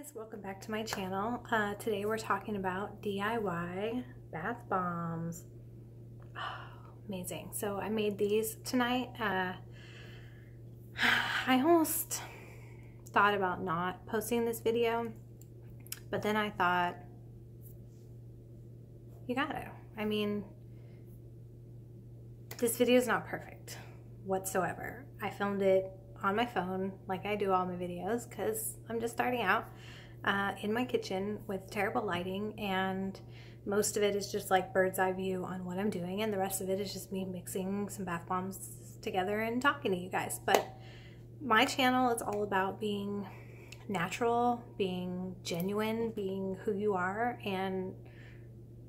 guys, welcome back to my channel. Today we're talking about DIY bath bombs. Oh, amazing. So I made these tonight. I almost thought about not posting this video, but then I thought, you gotta. I mean, this video is not perfect whatsoever. I filmed it on my phone like I do all my videos because I'm just starting out in my kitchen with terrible lighting, and most of it is just like bird's eye view on what I'm doing, and the rest of it is just me mixing some bath bombs together and talking to you guys. But my channel is all about being natural, being genuine, being who you are, and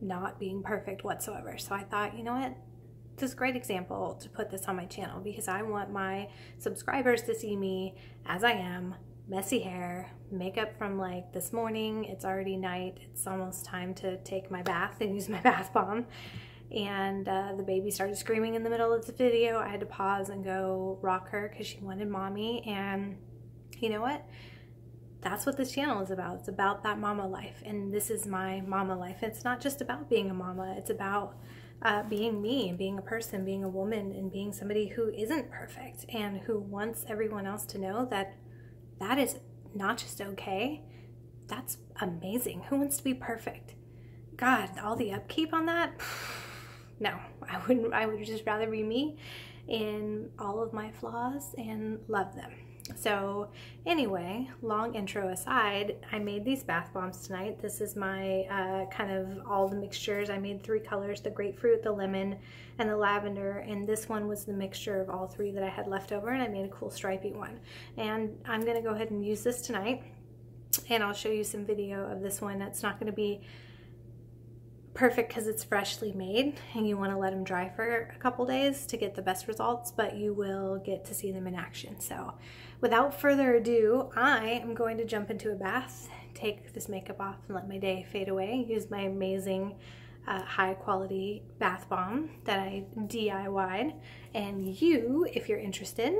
not being perfect whatsoever. So I thought, you know what? This is a great example to put this on my channel because I want my subscribers to see me as I am, messy hair, makeup from like this morning. It's already night. It's almost time to take my bath and use my bath bomb. And the baby started screaming in the middle of the video. I had to pause and go rock her because she wanted mommy. And you know what? That's what this channel is about. It's about that mama life. And this is my mama life. It's not just about being a mama. It's about being me and being a person, being a woman, and being somebody who isn't perfect and who wants everyone else to know that that is not just okay, that's amazing. Who wants to be perfect? God, all the upkeep on that? No, I wouldn't. I would just rather be me in all of my flaws and love them. So anyway, long intro aside, I made these bath bombs tonight. This is my kind of all the mixtures. I made 3 colors, the grapefruit, the lemon, and the lavender, and this one was the mixture of all 3 that I had left over, and I made a cool stripey one. And I'm gonna go ahead and use this tonight, and I'll show you some video of this one. It's not gonna be perfect because it's freshly made and you want to let them dry for a couple days to get the best results, but you will get to see them in action. So without further ado, I am going to jump into a bath, take this makeup off, and let my day fade away. Use my amazing high quality bath bomb that I DIY'd, and you, if you're interested,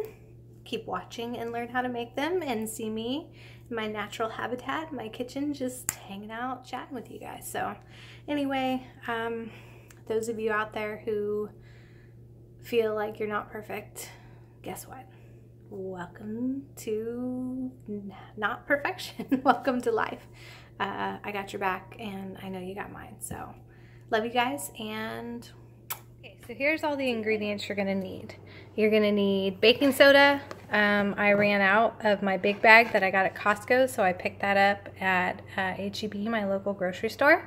keep watching and learn how to make them and see me in my natural habitat, my kitchen, just hanging out, chatting with you guys. So anyway, those of you out there who feel like you're not perfect, guess what? Welcome to not perfection. Welcome to life. I got your back and I know you got mine. So love you guys. And okay, so here's all the ingredients you're gonna need. You're gonna need baking soda. I ran out of my big bag that I got at Costco, so I picked that up at H-E-B, my local grocery store.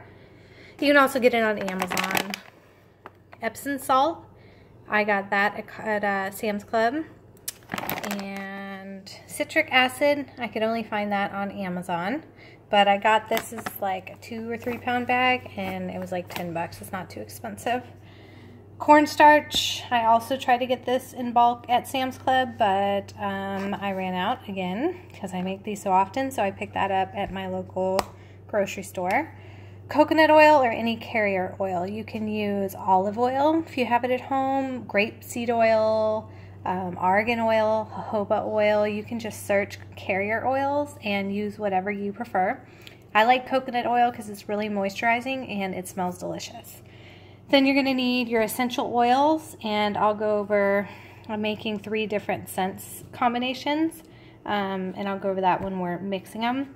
You can also get it on Amazon. Epsom salt, I got that at Sam's Club. And citric acid, I could only find that on Amazon. But I got this as like a 2 or 3 pound bag, and it was like 10 bucks. It's not too expensive. Corn starch, I also tried to get this in bulk at Sam's Club, but I ran out again because I make these so often, so I picked that up at my local grocery store. Coconut oil or any carrier oil. You can use olive oil if you have it at home, grapeseed oil, argan oil, jojoba oil. You can just search carrier oils and use whatever you prefer. I like coconut oil because it's really moisturizing and it smells delicious. Then you're going to need your essential oils, and I'll go over, I'm making 3 different scents combinations, and I'll go over that when we're mixing them.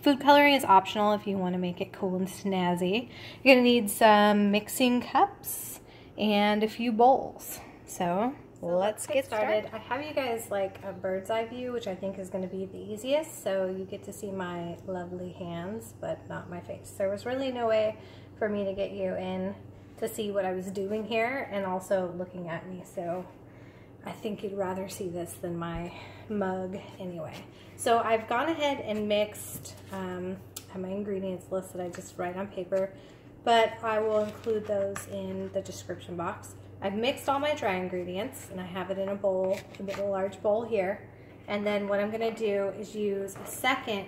Food coloring is optional if you want to make it cool and snazzy. You're going to need some mixing cups and a few bowls. So let's get started. I have you guys like a bird's eye view, which I think is going to be the easiest, so you get to see my lovely hands, but not my face. There was really no way for me to get you in to see what I was doing here and also looking at me, so I think you'd rather see this than my mug anyway. So I've gone ahead and mixed, I have my ingredients list that I just write on paper, but I will include those in the description box. I've mixed all my dry ingredients and I have it in a bowl, a large bowl here, and then what I'm going to do is use a second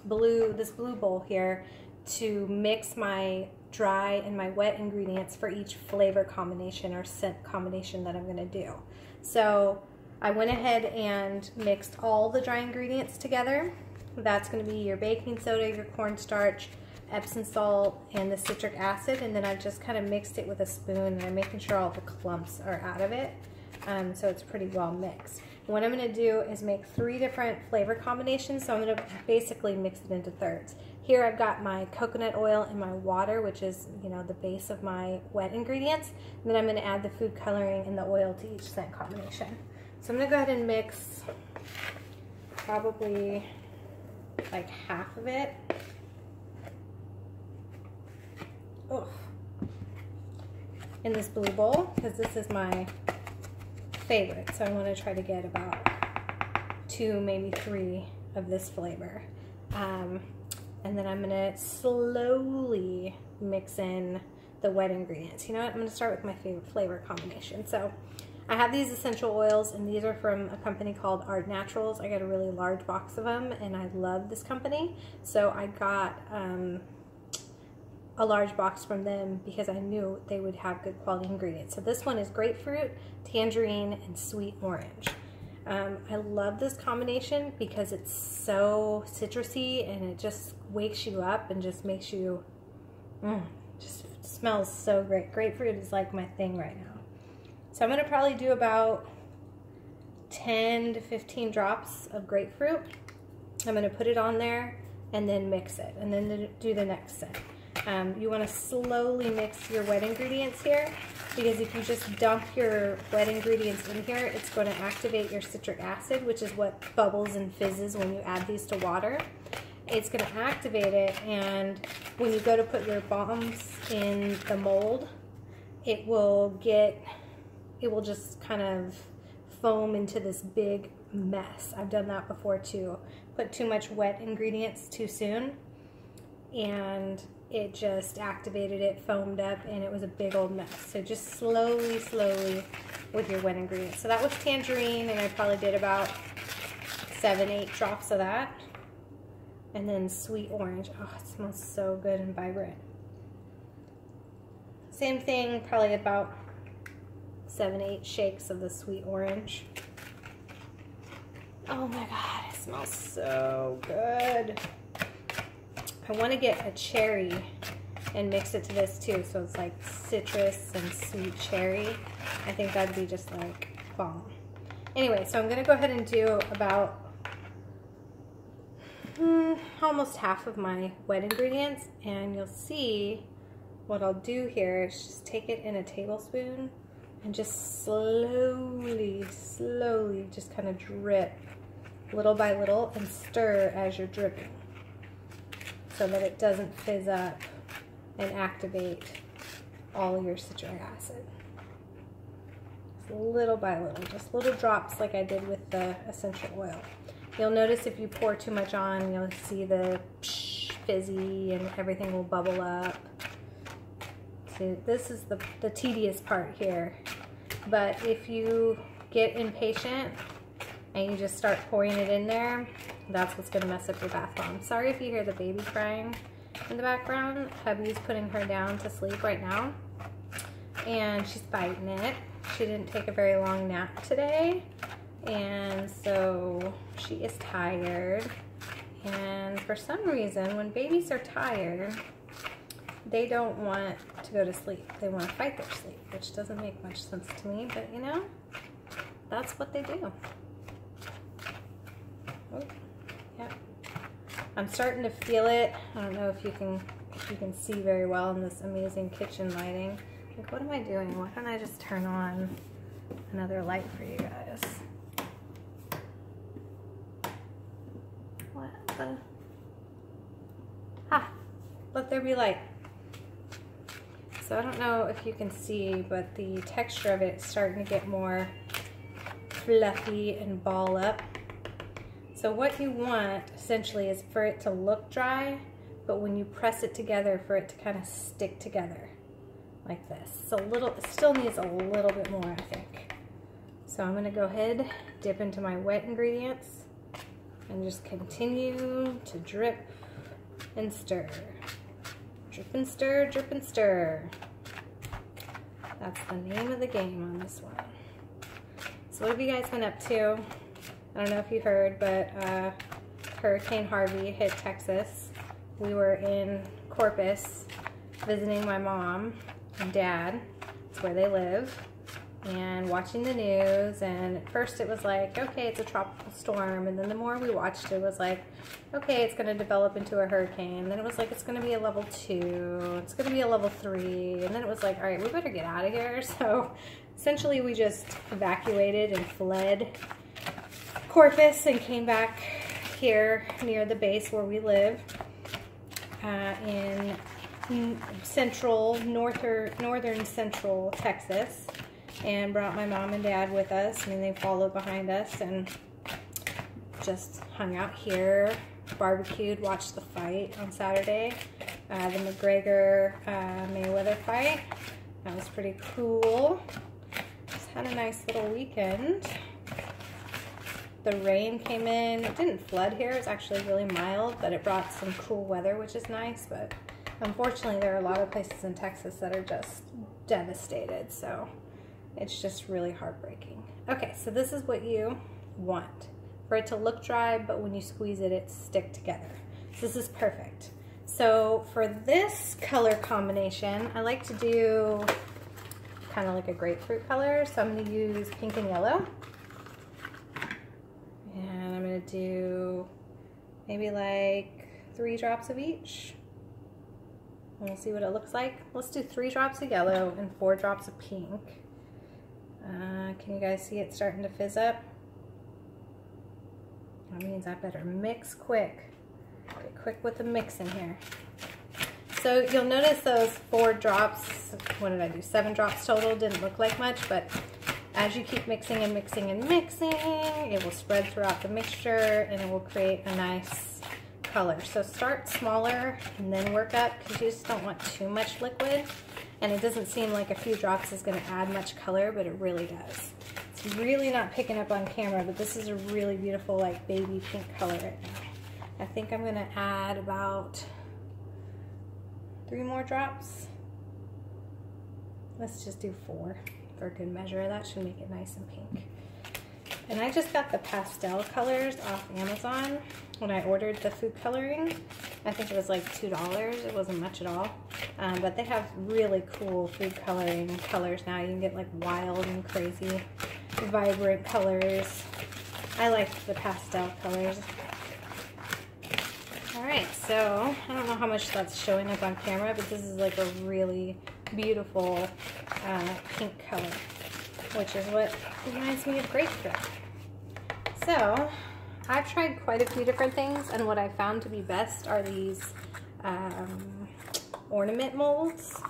this blue bowl here to mix my dry and my wet ingredients for each flavor combination or scent combination that I'm going to do. So I went ahead and mixed all the dry ingredients together That's going to be your baking soda, your cornstarch, Epsom salt, and the citric acid, and then I've just kind of mixed it with a spoon, and I'm making sure all the clumps are out of it, so it's pretty well mixed. And what I'm going to do is make 3 different flavor combinations, so I'm going to basically mix it into thirds. Here I've got my coconut oil and my water, which is, you know, the base of my wet ingredients, and then I'm going to add the food coloring and the oil to each scent combination. So I'm going to go ahead and mix probably like half of it. Oof. In this blue bowl, because this is my favorite, so I want to try to get about 2, maybe 3 of this flavor. And then I'm going to slowly mix in the wet ingredients. You know what? I'm going to start with my favorite flavor combination. So I have these essential oils, and these are from a company called Art Naturals. I got a really large box of them, and I love this company. So I got a large box from them because I knew they would have good quality ingredients. So this one is grapefruit, tangerine, and sweet orange. I love this combination because it's so citrusy, and it just wakes you up and just makes you, just smells so great. Grapefruit is like my thing right now. So I'm going to probably do about 10 to 15 drops of grapefruit. I'm going to put it on there and then mix it, and then do the next scent. You want to slowly mix your wet ingredients here, because if you just dump your wet ingredients in here, it's going to activate your citric acid, which is what bubbles and fizzes when you add these to water. It's going to activate it, and when you go to put your bombs in the mold, it will just kind of foam into this big mess. I've done that before too. Put too much wet ingredients too soon, and it just activated it, foamed up, and it was a big old mess. So just slowly, slowly with your wet ingredients. So that was tangerine, and I probably did about 7, 8 drops of that. And then sweet orange. Oh, it smells so good and vibrant. Same thing, probably about 7, 8 shakes of the sweet orange. Oh my God, it smells so good. I want to get a cherry and mix it to this too, so it's like citrus and sweet cherry. I think that'd be just like bomb. Anyway, so I'm going to go ahead and do about almost half of my wet ingredients, and you'll see what I'll do here is just take it in a tablespoon and just slowly, slowly just kind of drip little by little and stir as you're dripping, so that it doesn't fizz up and activate all of your citric acid. Just little by little, just little drops like I did with the essential oil. You'll notice if you pour too much on, you'll see the fizzy and everything will bubble up. See, this is the tedious part here. But if you get impatient and you just start pouring it in there, that's what's going to mess up your bath bomb. Sorry if you hear the baby crying in the background. Hubby's putting her down to sleep right now, and she's fighting it. She didn't take a very long nap today, and so she is tired. And for some reason, when babies are tired, they don't want to go to sleep. They want to fight their sleep, which doesn't make much sense to me, but you know, that's what they do. Oh, yeah. I'm starting to feel it. I don't know if you can see very well in this amazing kitchen lighting. Like, what am I doing? Why don't I just turn on another light for you guys? What the? Ah, let there be light. So I don't know if you can see, but the texture of it is starting to get more fluffy and ball up. So what you want essentially is for it to look dry, but when you press it together, for it to kind of stick together like this. So it still needs a little bit more, I think. So I'm going to go ahead, dip into my wet ingredients, and just continue to drip and stir. Drip and stir, drip and stir. That's the name of the game on this one. So what have you guys been up to? I don't know if you heard, but Hurricane Harvey hit Texas, we were in Corpus visiting my mom and dad. It's where they live. And watching the news, and at first it was like, okay, it's a tropical storm, and then the more we watched it was like, okay, it's going to develop into a hurricane, and then it was like, it's going to be a level 2, it's going to be a level 3, and then it was like, all right, we better get out of here. So essentially we just evacuated and fled Corpus and came back here near the base where we live in northern central Texas, and brought my mom and dad with us, and they followed behind us and just hung out here, barbecued, watched the fight on Saturday, the McGregor Mayweather fight. That was pretty cool. Just had a nice little weekend. The rain came in. It didn't flood here. It was actually really mild, but it brought some cool weather, which is nice. But unfortunately, there are a lot of places in Texas that are just devastated. So it's just really heartbreaking. Okay, so this is what you want. For it to look dry, but when you squeeze it, it stick together. So this is perfect. So for this color combination, I like to do kind of like a grapefruit color. So I'm gonna use pink and yellow. And I'm gonna do maybe like 3 drops of each. And we'll see what it looks like. Let's do 3 drops of yellow and 4 drops of pink. Can you guys see it starting to fizz up? That means I better mix quick. Get quick with the mixing here. So you'll notice those 4 drops, what did I do, 7 drops total, didn't look like much, but as you keep mixing and mixing and mixing, it will spread throughout the mixture and it will create a nice color. So start smaller and then work up, because you just don't want too much liquid. And it doesn't seem like a few drops is going to add much color, but it really does. It's really not picking up on camera, but this is a really beautiful like baby pink color right now. I think I'm going to add about 3 more drops. Let's just do 4 for a good measure. That should make it nice and pink. And I just got the pastel colors off Amazon when I ordered the food coloring. I think it was like $2. It wasn't much at all. But they have really cool food coloring colors now. You can get like wild and crazy, vibrant colors. I like the pastel colors. Alright, so I don't know how much that's showing up on camera, but this is like a really beautiful pink color, which is what reminds me of grapefruit. So I've tried quite a few different things, and what I found to be best are these ornament molds.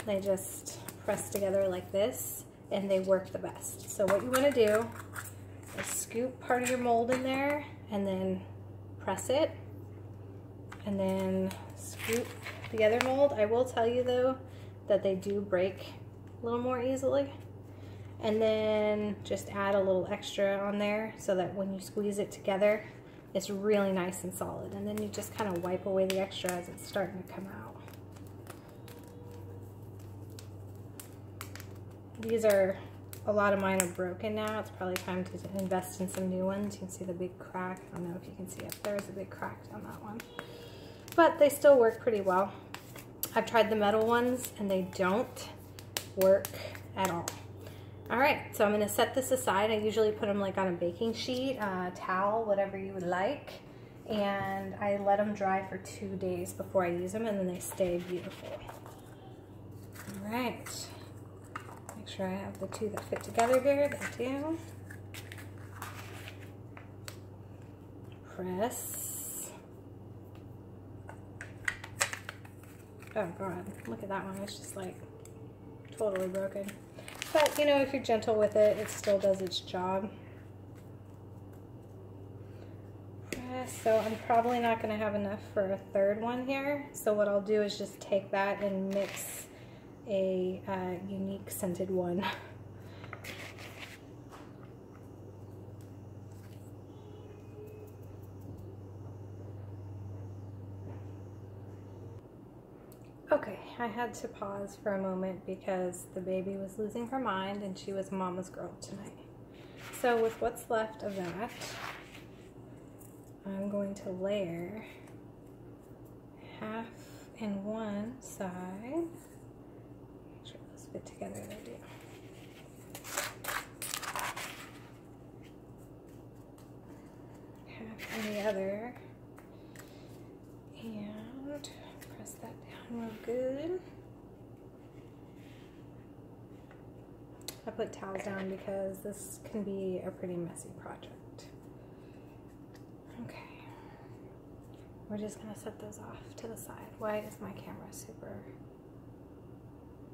They just press together like this, and they work the best. So what you want to do is scoop part of your mold in there, and then press it, and then scoop the other mold. I will tell you though that they do break a little more easily. And then just add a little extra on there so that when you squeeze it together, it's really nice and solid. And then you just kind of wipe away the extra as it's starting to come out. These are, a lot of mine are broken now. It's probably time to invest in some new ones. You can see the big crack. I don't know if you can see it. There's a big crack on that one. But they still work pretty well. I've tried the metal ones and they don't work at all. All right, so I'm gonna set this aside. I usually put them like on a baking sheet, towel, whatever you would like. And I let them dry for 2 days before I use them, and then they stay beautiful. All right, make sure I have the 2 that fit together here. They do. Press. Oh God, look at that one. It's just like totally broken. But, you know, if you're gentle with it, it still does its job. So I'm probably not going to have enough for a 3rd one here. So what I'll do is just take that and mix a unique scented one. Okay, I had to pause for a moment because the baby was losing her mind and she was mama's girl tonight. So with what's left of that, I'm going to layer half in one side. Make sure those fit together, they do. Half in the other. And press that down real good. I put towels down because this can be a pretty messy project. Okay. We're just gonna set those off to the side. Why is my camera super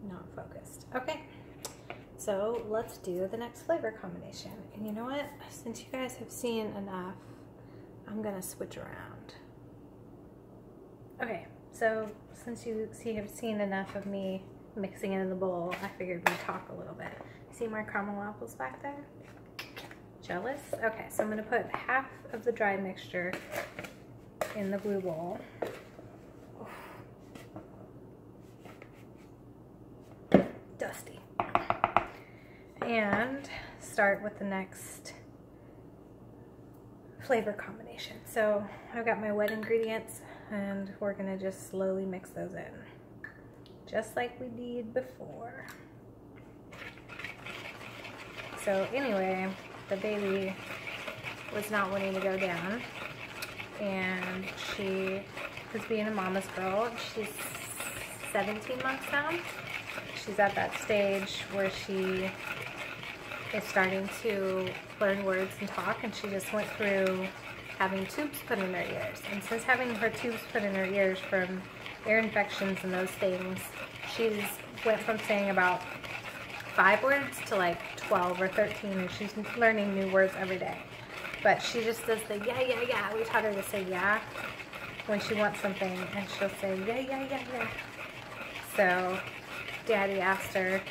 not focused? Okay, so let's do the next flavor combination. And you know what? Since you guys have seen enough, I'm gonna switch around. Okay, so since you have seen enough of me mixing it in the bowl, I figured we'd talk a little bit. See my caramel apples back there? Jealous? Okay, so I'm gonna put half of the dry mixture in the blue bowl. Dusty. And start with the next flavor combination. So I've got my wet ingredients and we're gonna just slowly mix those in. Just like we did before. So anyway, the baby was not wanting to go down, and she was being a mama's girl. She's 17 months now. She's at that stage where she is starting to learn words and talk, and she just went through having tubes put in her ears. And since having her tubes put in her ears from ear infections and those things, she's went from saying about 5 words to like 12 or 13, and she's learning new words every day. But she just does the yeah, yeah, yeah. We taught her to say yeah when she wants something, and she'll say yeah, yeah, yeah, yeah. So Daddy asked her,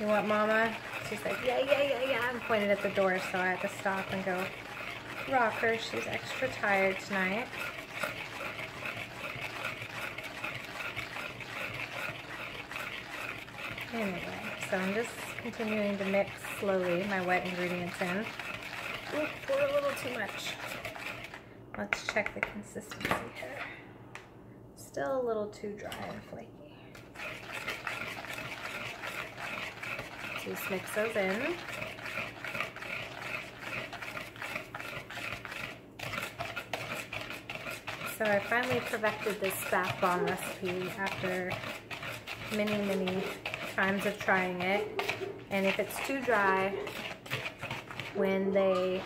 "You want mama?" She's like, yeah, yeah, yeah, yeah, and pointed at the door, so I had to stop and go rock her. She's extra tired tonight. Anyway, so I'm just continuing to mix slowly my wet ingredients in. Ooh, pour a little too much. Let's check the consistency here. Still a little too dry and flaky. Just mix those in. So I finally perfected this bath bomb recipe after many, many times of trying it. And if it's too dry, when they,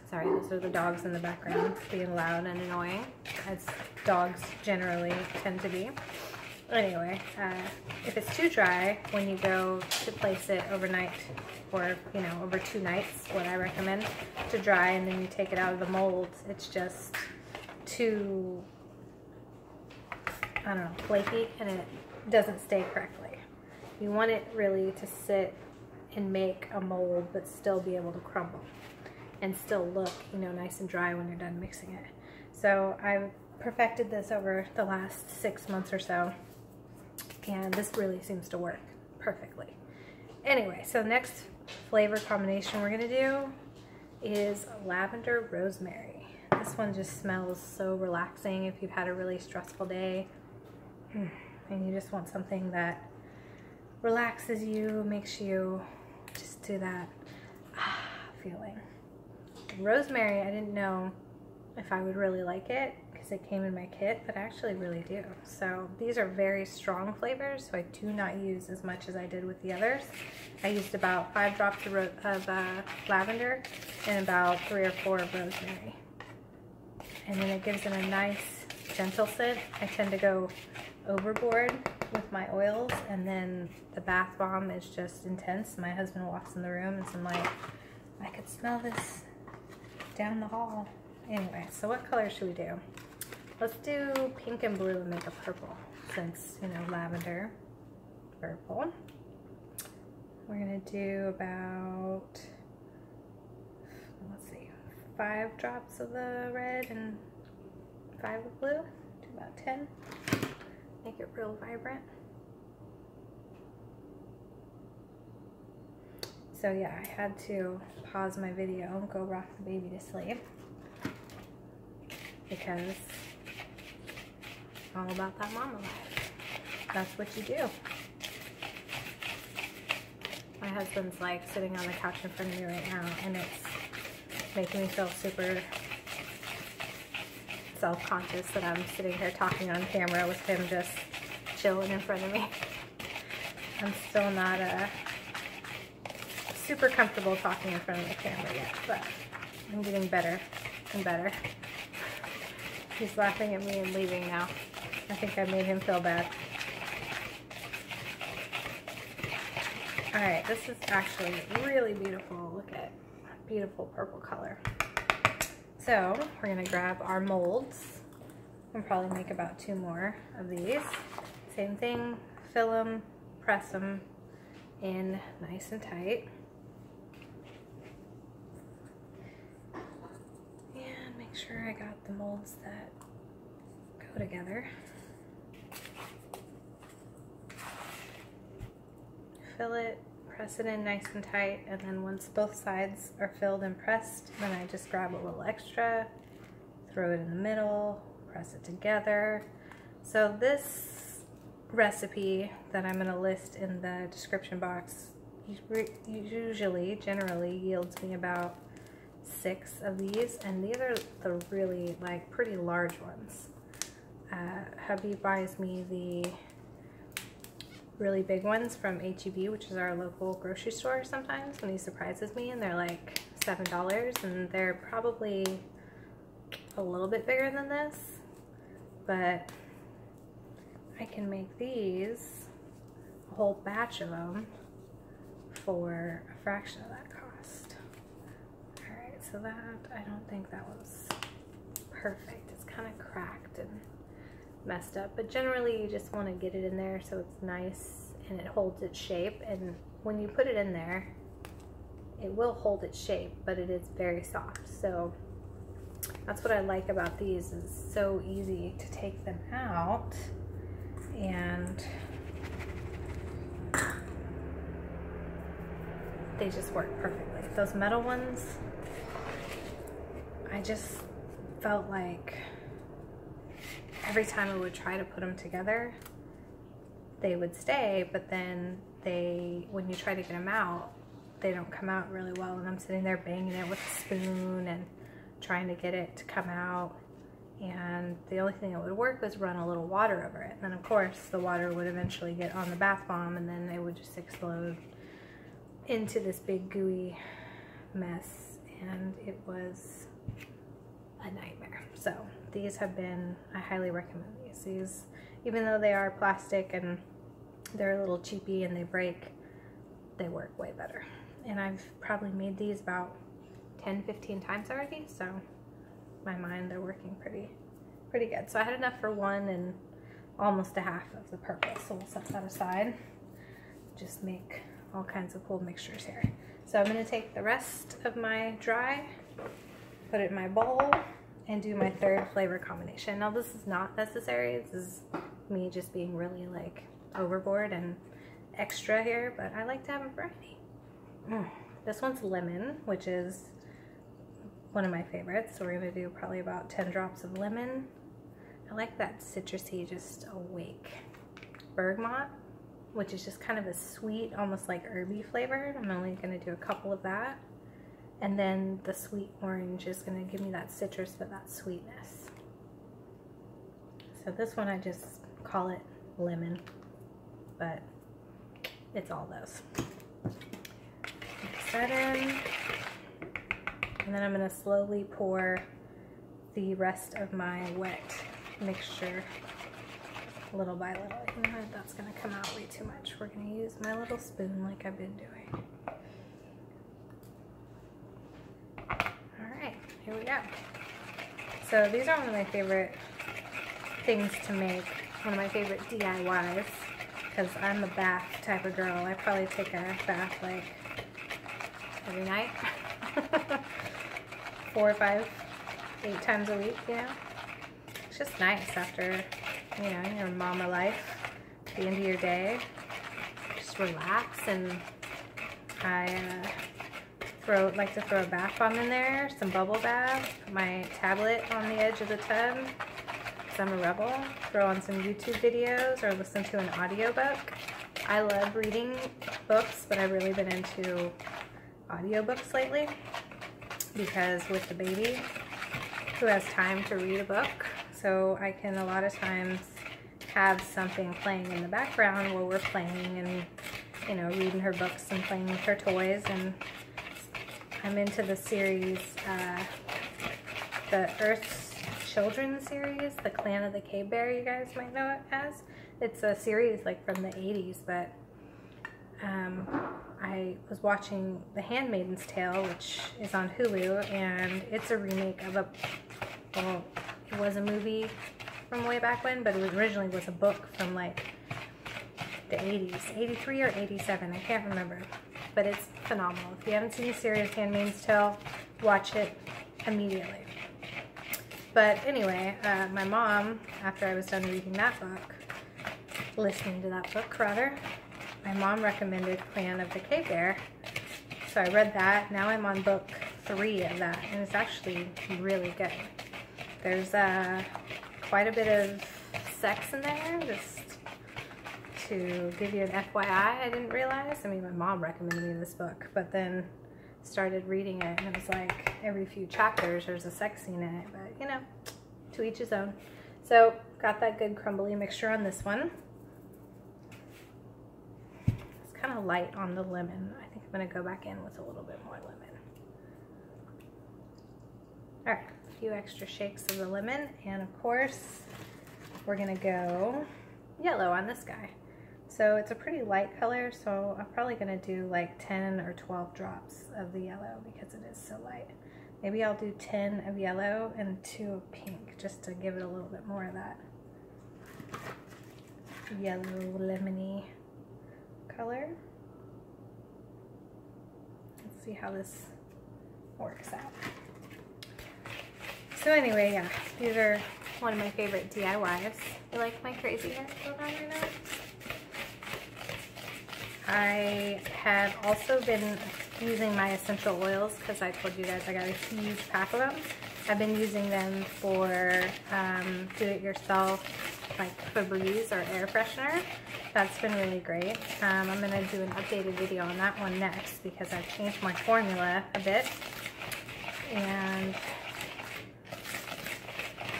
sorry, those are the dogs in the background being loud and annoying, as dogs generally tend to be. Anyway, if it's too dry, when you go to place it overnight, or, you know, over 2 nights, what I recommend, to dry, and then you take it out of the mold, it's just too, I don't know, flaky, and it doesn't stay correctly. You want it really to sit and make a mold, but still be able to crumble, and still look, you know, nice and dry when you're done mixing it. So I've perfected this over the last 6 months or so, and this really seems to work perfectly. Anyway, so next flavor combination we're gonna do is lavender rosemary. This one just smells so relaxing if you've had a really stressful day and you just want something that relaxes you, makes you just do that feeling. Rosemary, I didn't know if I would really like it because it came in my kit, but I actually really do. So these are very strong flavors, so I do not use as much as I did with the others. I used about 5 drops of lavender and about 3 or 4 of rosemary. And then it gives it a nice gentle scent. I tend to go overboard with my oils, and then the bath bomb is just intense. My husband walks in the room and I'm like, I could smell this down the hall. Anyway, so what color should we do? Let's do pink and blue and make a purple, since, you know, lavender, purple. We're gonna do about, let's see, 5 drops of the red and 5 of blue. Do about 10. Make it real vibrant. So yeah, I had to pause my video and go rock the baby to sleep. because it's all about that mama life. That's what you do. My husband's like sitting on the couch in front of me right now, and it's making me feel super self-conscious that I'm sitting here talking on camera with him just chilling in front of me. I'm still not super comfortable talking in front of the camera yet, but I'm getting better and better. He's laughing at me and leaving now. I think I made him feel bad. Alright, this is actually really beautiful. Look at that beautiful purple color. So, we're going to grab our molds and probably make about 2 more of these. Same thing, fill them, press them in nice and tight. And make sure I got the molds that go together. Fill it, press it in nice and tight, and then once both sides are filled and pressed, then I just grab a little extra, throw it in the middle, press it together. So this recipe that I'm going to list in the description box generally yields me about 6 of these, and these are the really like pretty large ones. Hubby buys me the really big ones from H-E-B, which is our local grocery store sometimes, when he surprises me, and they're like $7, and they're probably a little bit bigger than this, but I can make these, a whole batch of them, for a fraction of that cost. Alright, so that, I don't think that was perfect. It's kind of cracked and messed up, but generally you just want to get it in there so it's nice and it holds its shape, and when you put it in there it will hold its shape, but it is very soft. So that's what I like about these, is so easy to take them out and they just work perfectly. Those metal ones, I just felt like every time I would try to put them together, they would stay, but then when you try to get them out, they don't come out really well, and I'm sitting there banging it with a spoon and trying to get it to come out, and the only thing that would work was run a little water over it. And then of course the water would eventually get on the bath bomb, and then they would just explode into this big gooey mess, and it was a nightmare. So these have been, I highly recommend these. These, even though they are plastic and they're a little cheapy and they break, they work way better. And I've probably made these about 10-15 times already, so in my mind they're working pretty good. So I had enough for one and almost a half of the purple, so we'll set that aside. Just make all kinds of cool mixtures here. So I'm going to take the rest of my dry, put it in my bowl, and do my 3rd flavor combination. Now this is not necessary, this is me just being really like overboard and extra here, but I like to have a variety. This one's lemon, which is one of my favorites, so we're going to do probably about 10 drops of lemon. I like that citrusy, just awake. Bergamot, which is just kind of a sweet, almost like herby flavor. I'm only going to do a couple of that. And then the sweet orange is going to give me that citrus, but that sweetness. So this one I just call it lemon, but it's all those. Mix that in. And then I'm going to slowly pour the rest of my wet mixture little by little. You know, that's going to come out way too much. We're going to use my little spoon like I've been doing. Alright, here we go. So these are one of my favorite things to make, one of my favorite DIYs, because I'm a bath type of girl. I probably take a bath like every night. 4 or 5, 8 times a week, you know. It's just nice after, you know, your mama life, at the end of your day. Just relax, and I like to throw a bath bomb in there, some bubble bath, put my tablet on the edge of the tub, because I'm a rebel, throw on some YouTube videos or listen to an audiobook. I love reading books, but I've really been into audiobooks lately, because with the baby, who has time to read a book? So I can a lot of times have something playing in the background while we're playing and, you know, reading her books and playing with her toys. And I'm into the series, the Earth's Children series, the Clan of the Cave Bear, you guys might know it as. It's a series like from the 80s, but I was watching The Handmaid's Tale, which is on Hulu, and it's a remake of well, it was a movie from way back when, but it originally was a book from like the 80s, 83 or 87, I can't remember, but it's phenomenal. If you haven't seen the series Handmaid's Tale, watch it immediately. But anyway, my mom, after I was done reading that book, listening to that book rather, my mom recommended Clan of the Cave Bear, so I read that. Now I'm on book 3 of that, and it's actually really good. There's quite a bit of sex in there, just to give you an FYI. I didn't realize. I mean, my mom recommended me this book, but then started reading it, and it was like every few chapters there's a sex scene in it, but you know, to each his own. So got that good crumbly mixture on this one. It's kind of light on the lemon. I think I'm going to go back in with a little bit more lemon. All right, a few extra shakes of the lemon, and of course we're going to go yellow on this guy. So it's a pretty light color, so I'm probably going to do like 10 or 12 drops of the yellow because it is so light. Maybe I'll do 10 of yellow and 2 of pink just to give it a little bit more of that yellow lemony color. Let's see how this works out. So anyway, yeah, these are one of my favorite DIYs. You like my crazy hair going on right now? I have also been using my essential oils because I told you guys I got a huge pack of them. I've been using them for do-it-yourself, like Febreze or air freshener. That's been really great. I'm going to do an updated video on that one next because I've changed my formula a bit. And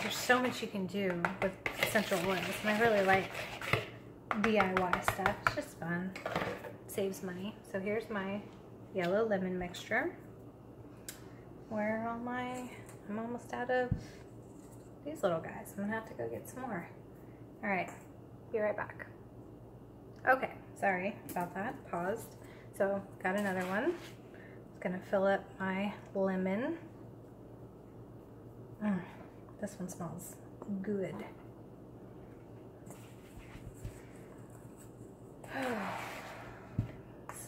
there's so much you can do with essential oils, and I really like DIY stuff. It's just fun. It saves money. So here's my yellow lemon mixture. Where are all my... I'm almost out of these little guys. I'm gonna have to go get some more. All right, be right back. Okay, sorry about that. Paused. So got another one. Just gonna fill up my lemon. This one smells good.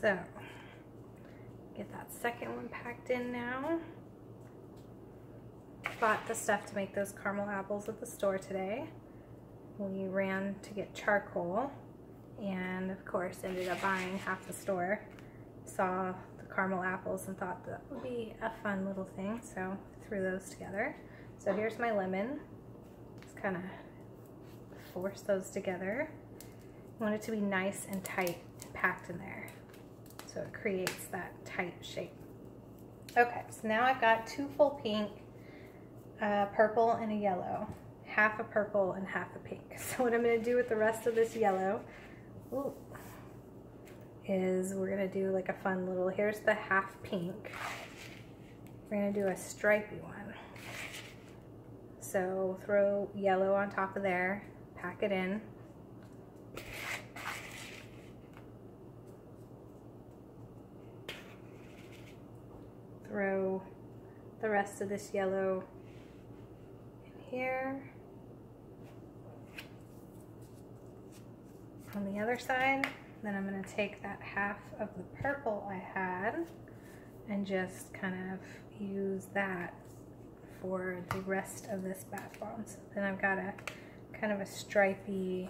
So, get that second one packed in now. Bought the stuff to make those caramel apples at the store today. We ran to get charcoal and of course ended up buying half the store. Saw the caramel apples and thought that would be a fun little thing, so threw those together. So here's my lemon. Just kind of force those together. I want it to be nice and tight and packed in there, so it creates that tight shape. Okay, so now I've got 2 full pink, purple and a yellow, half a purple and half a pink. So what I'm going to do with the rest of this yellow is we're going to do like a fun little, here's the half pink. We're going to do a stripy one. So throw yellow on top of there, pack it in. Throw the rest of this yellow in here. On the other side, then I'm going to take that half of the purple I had and just kind of use that for the rest of this bath bomb. So then I've got a kind of a stripy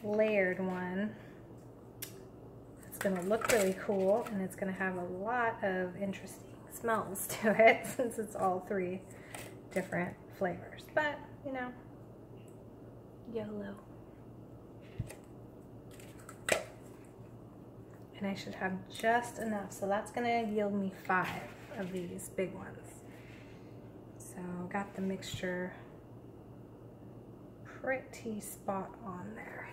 layered one. That's going to look really cool, and it's going to have a lot of interesting smells to it since it's all 3 different flavors. But, you know, YOLO. And I should have just enough. So that's going to yield me 5 of these big ones. So got the mixture pretty spot on there.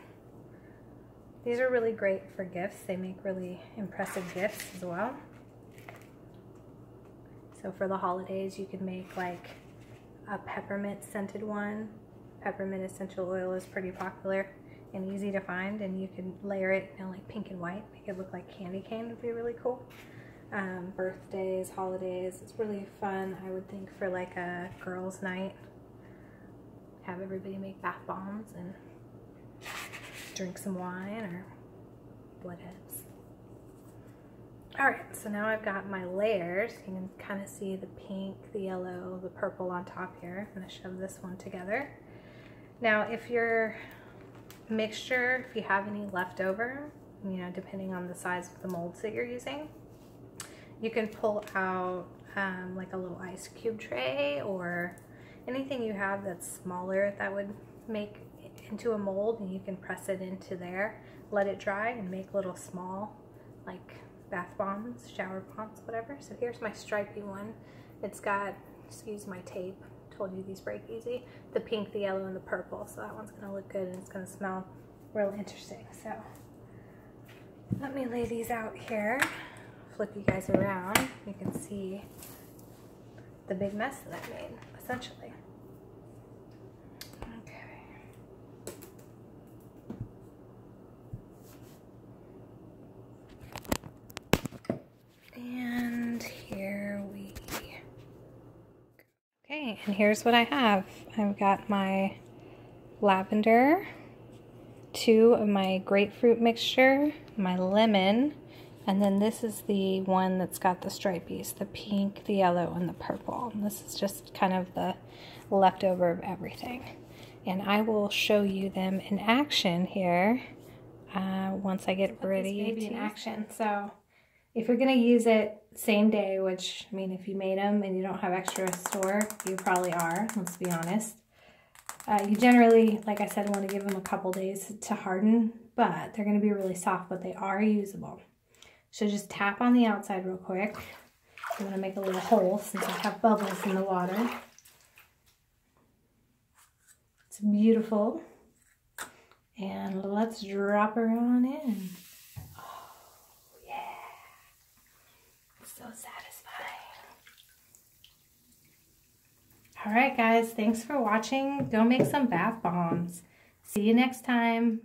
These are really great for gifts. They make really impressive gifts as well. So for the holidays, you could make like a peppermint scented one. Peppermint essential oil is pretty popular and easy to find, and you can layer it in like pink and white, make it look like candy cane. Would be really cool. Birthdays, holidays, it's really fun, I would think, for like a girls' night. Have everybody make bath bombs and drink some wine or whatevs. Alright, so now I've got my layers. You can kind of see the pink, the yellow, the purple on top here. I'm going to shove this one together. Now, if your mixture, if you have any left over, you know, depending on the size of the molds that you're using, you can pull out like a little ice cube tray or anything you have that's smaller that would make into a mold, and you can press it into there, let it dry, and make little small like bath bombs, shower bombs, whatever. So here's my stripy one. It's got, excuse my tape, told you these break easy, the pink, the yellow, and the purple. So that one's gonna look good and it's gonna smell real interesting. So let me lay these out here. Flip you guys around, you can see the big mess that I made, essentially. Okay. And here we go. Okay, and here's what I have. I've got my lavender, 2 of my grapefruit mixture, my lemon, and then this is the one that's got the stripies, the pink, the yellow, and the purple. And this is just kind of the leftover of everything. And I will show you them in action here once I get ready to in action. So if you're gonna use it same day, which, I mean, if you made them and you don't have extra to store, you probably are, let's be honest. You generally, like I said, want to give them a couple days to harden, but they're gonna be really soft, but they are usable. So just tap on the outside real quick. I'm going to make a little hole since I have bubbles in the water. It's beautiful. And let's drop her on in. Oh, yeah. So satisfying. All right, guys. Thanks for watching. Go make some bath bombs. See you next time.